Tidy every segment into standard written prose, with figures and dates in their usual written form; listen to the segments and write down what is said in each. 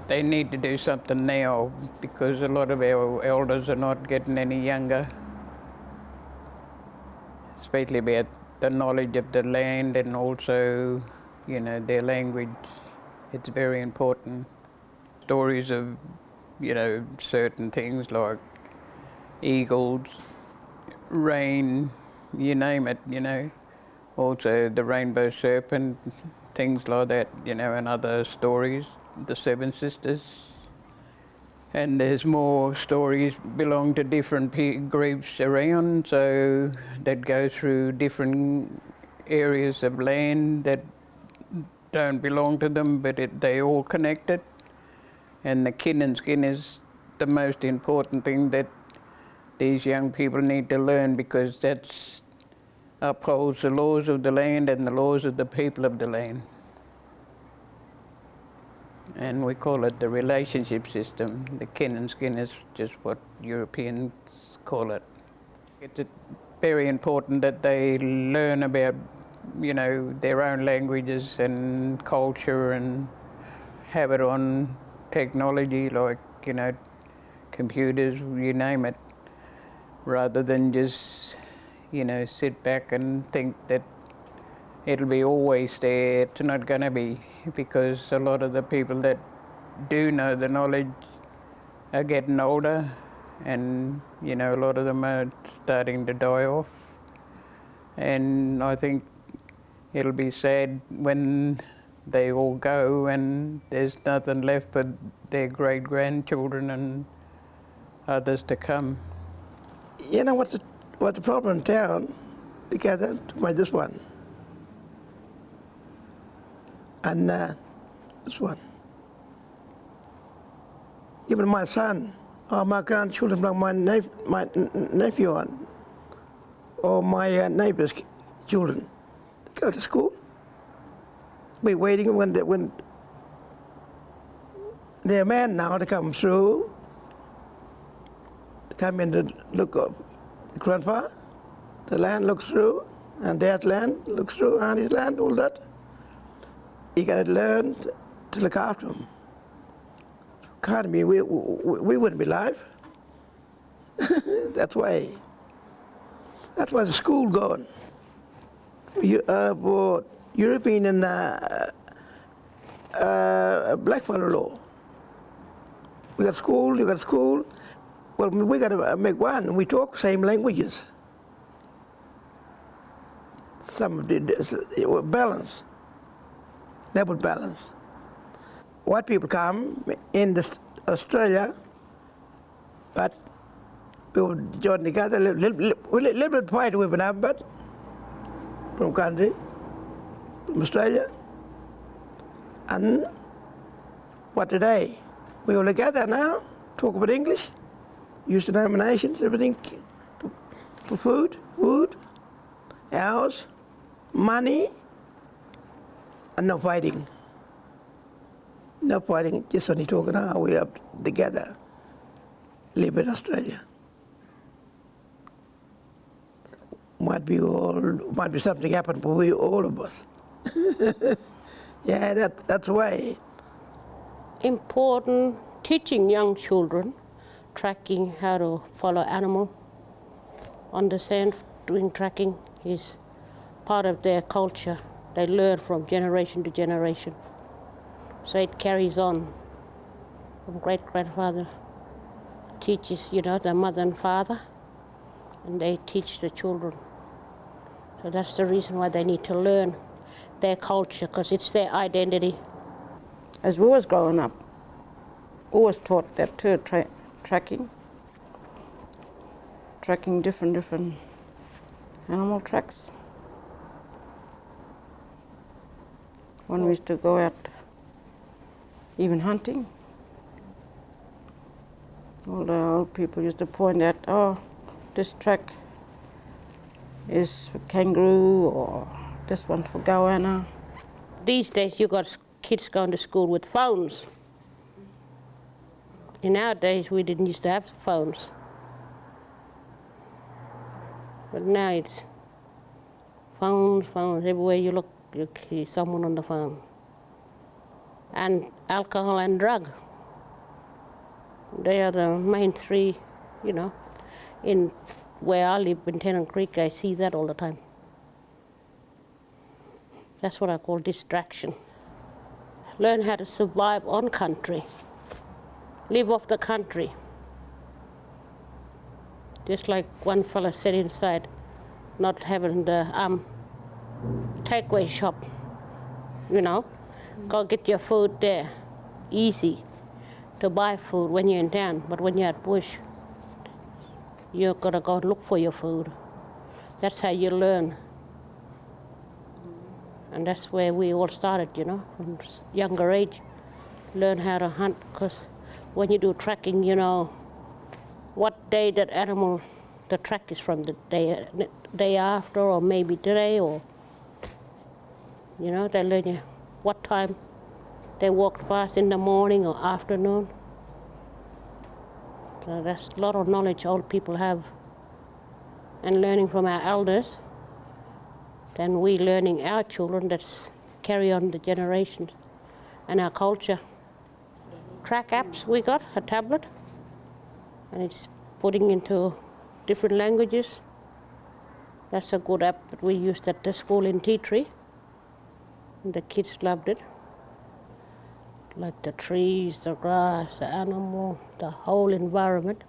they need to do something now because a lot of our elders are not getting any younger, especially about the knowledge of the land and also, their language. It's very important. Stories of, certain things like eagles, rain, you name it, Also the rainbow serpent, things like that, and other stories, the Seven Sisters. And there's more stories belong to different groups around, so that go through different areas of land that don't belong to them, but they all connected. And the kin and skin is the most important thing that these young people need to learn, because that's upholds the laws of the land and the laws of the people of the land. And we call it the relationship system. The kin and skin is just what Europeans call it. It's very important that they learn about, their own languages and culture and have it on technology like, computers, you name it, rather than just, sit back and think that it'll be always there. It's not going to be, because a lot of the people that do know the knowledge are getting older, and a lot of them are starting to die off. And I think it'll be sad when they all go and there's nothing left but their great-grandchildren and others to come. You know what's the problem in town? Together to make this one. And this one. Even my son, or my grandchildren, like my nephew on, or my neighbor's children, they go to school. Be waiting when they're a man now to come through, to come in to look up. Grandpa, the land looks through, and dad's land looks through, auntie's land, all that. You got to learn to look after them. Can't be, we wouldn't be alive. That's why the school going. For European and blackfellow law. We got school, you got school. Well, we got to make one. We talk same languages. Some of the balance. Level balance. White people come in Australia, but we will join together, little bit fight we've been having, but from country, from Australia. And what today? We all together now, talk about English, use denominations, everything for food, house, money, and no fighting. No fighting, just only talking how we are together, live in Australia. Might be something happen for all of us. Yeah, that's the way. Important teaching young children, tracking how to follow animal, understand doing tracking is part of their culture. They learn from generation to generation. So it carries on from great-grandfather, teaches, the mother and father, and they teach the children. So that's the reason why they need to learn their culture, because it's their identity. As we was growing up, we was taught that too, tracking different animal tracks. When we used to go out even hunting, all the old people used to point out, oh, this track is for kangaroo, or this one for goanna. These days you got kids going to school with phones. In our days we didn't used to have phones. But now it's phones. Everywhere you look, you see someone on the phone. And alcohol and drug. They are the main three, in where I live in Tennant Creek, I see that all the time. That's what I call distraction. Learn how to survive on country. Live off the country. Just like one fella said inside, not having the takeaway shop, Go get your food there. Easy to buy food when you're in town, but when you're at bush, you're gonna go look for your food. That's how you learn. And that's where we all started, from younger age. Learn how to hunt, because when you do tracking, you know what day that animal, the track is from, the day after, or maybe today, or, they learn you what time they walked past, in the morning or afternoon. So that's a lot of knowledge old people have. And learning from our elders, then we learning our children that's carry on the generations and our culture. Track apps, we got a tablet, and it's putting into different languages. That's a good app that we used at the school in T3. And the kids loved it. Like the trees, the grass, the animal, the whole environment.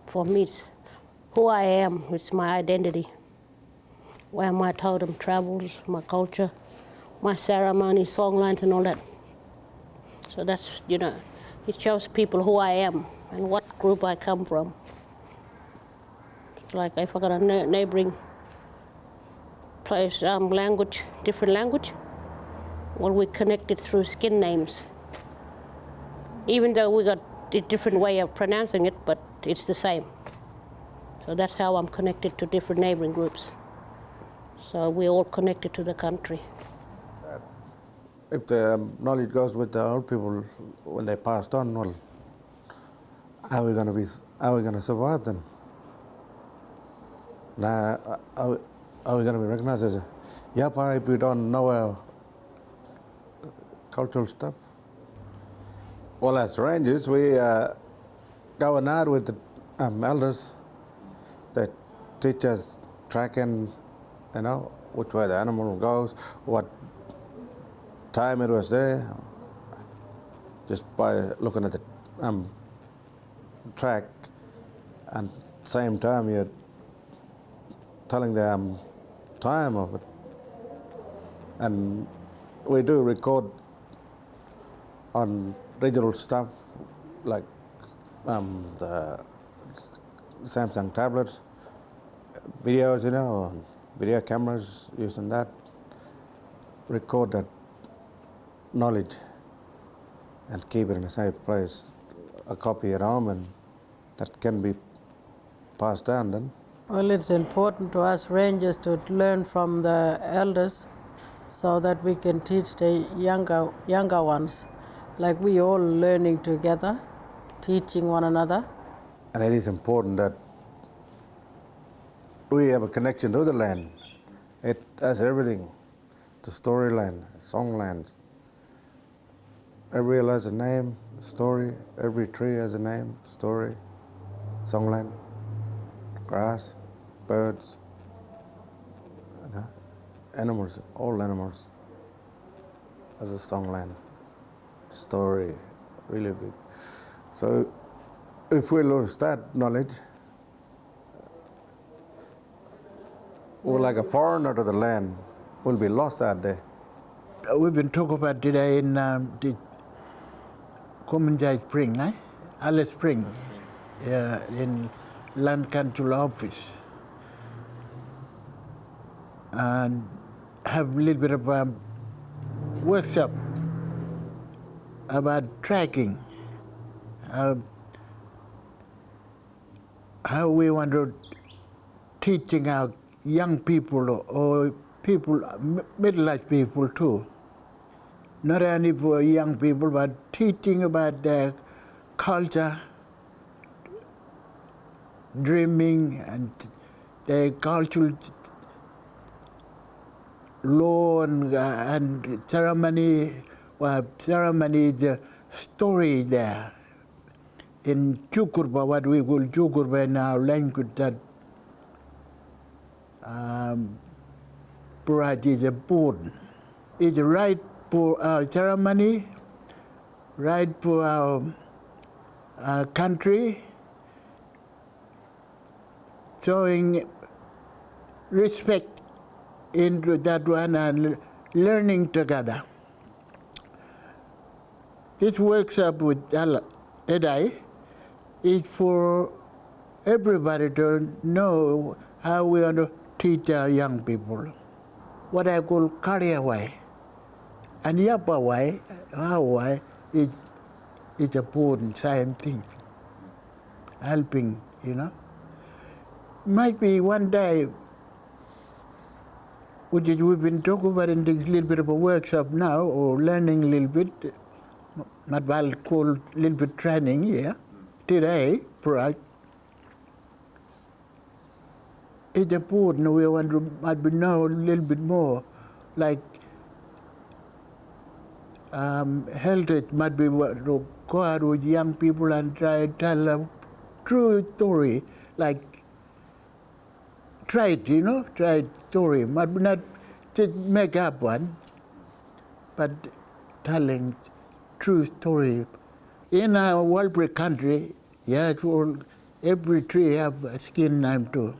For me, it's who I am, it's my identity. Where my totem travels, my culture, my ceremony, songlines and all that. So that's, it shows people who I am and what group I come from. Like if I got a neighboring place, language, different language, well, we connected through skin names. Even though we got a different way of pronouncing it, but it's the same. So that's how I'm connected to different neighboring groups. So we're all connected to the country. If the knowledge goes with the old people when they passed on, well, how are we going to survive then? Now, are we going to be recognized as a Yapa if we don't know our cultural stuff? Well, as rangers, we go and out with the elders that teach us tracking, which way the animal goes, what time it was there, just by looking at the track, and same time you're telling the time of it. And we do record on regional stuff like the Samsung tablets, videos, video cameras, using that, record that knowledge and keep it in a safe place, a copy at home, and that can be passed down then. Well, it's important to us rangers to learn from the elders so that we can teach the younger ones. Like we all learning together, teaching one another. And it is important that we have a connection to the land. It has everything, the storyland, songland. Every hill has a name, story. Every tree has a name, story, songland, grass, birds, animals, all animals has a songland, story, really big. So if we lose that knowledge, we're like a foreigner to the land. We'll be lost out there. We've been talking about today in the Community Spring, Alice Springs, in Land Council office, and have a little bit of a workshop about tracking, how we want to teaching our young people or people, middle-aged people too. Not only for young people, but teaching about their culture, dreaming, and their cultural law and ceremony, the story there, in Chukurba, what we call Chukurba in our language, that Purat is a boon. It's right for our ceremony, right for our country, showing respect into that one and learning together. This workshop with Edai is for everybody to know how we want to teach our young people. What I call career way. And Yapa way, our way, is a important same thing. Helping, Might be one day, which is we've been talking about in this little bit of a workshop now, or learning a little bit, what I'll call a little bit training here, today, perhaps. It's important we want to know a little bit more, like heritage might be go out with young people and try to tell a true story, like try story, might be not just make up one, but telling true story. In our Walbury country, yes, every tree have a skin name too.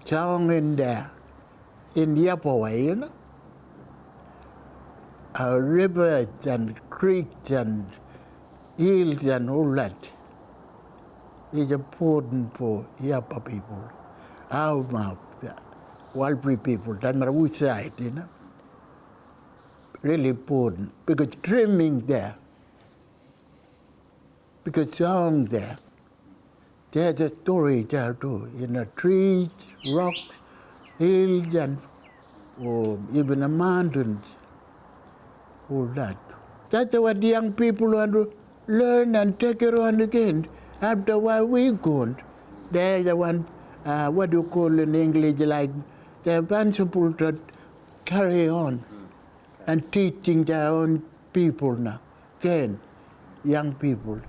Song in there, in Yapaway, rivers and creeks and hills and all that is important for Yapa people. Our Walbury people, doesn't matter which side, really important, because trimming there, because song there. There's a story there too, trees, rocks, hills, and even the mountains, all that. That's what young people want to learn and take it on again. After a while we're gone. They're the one, what you call in English, like they're responsible to carry on and teaching their own people now, again, young people.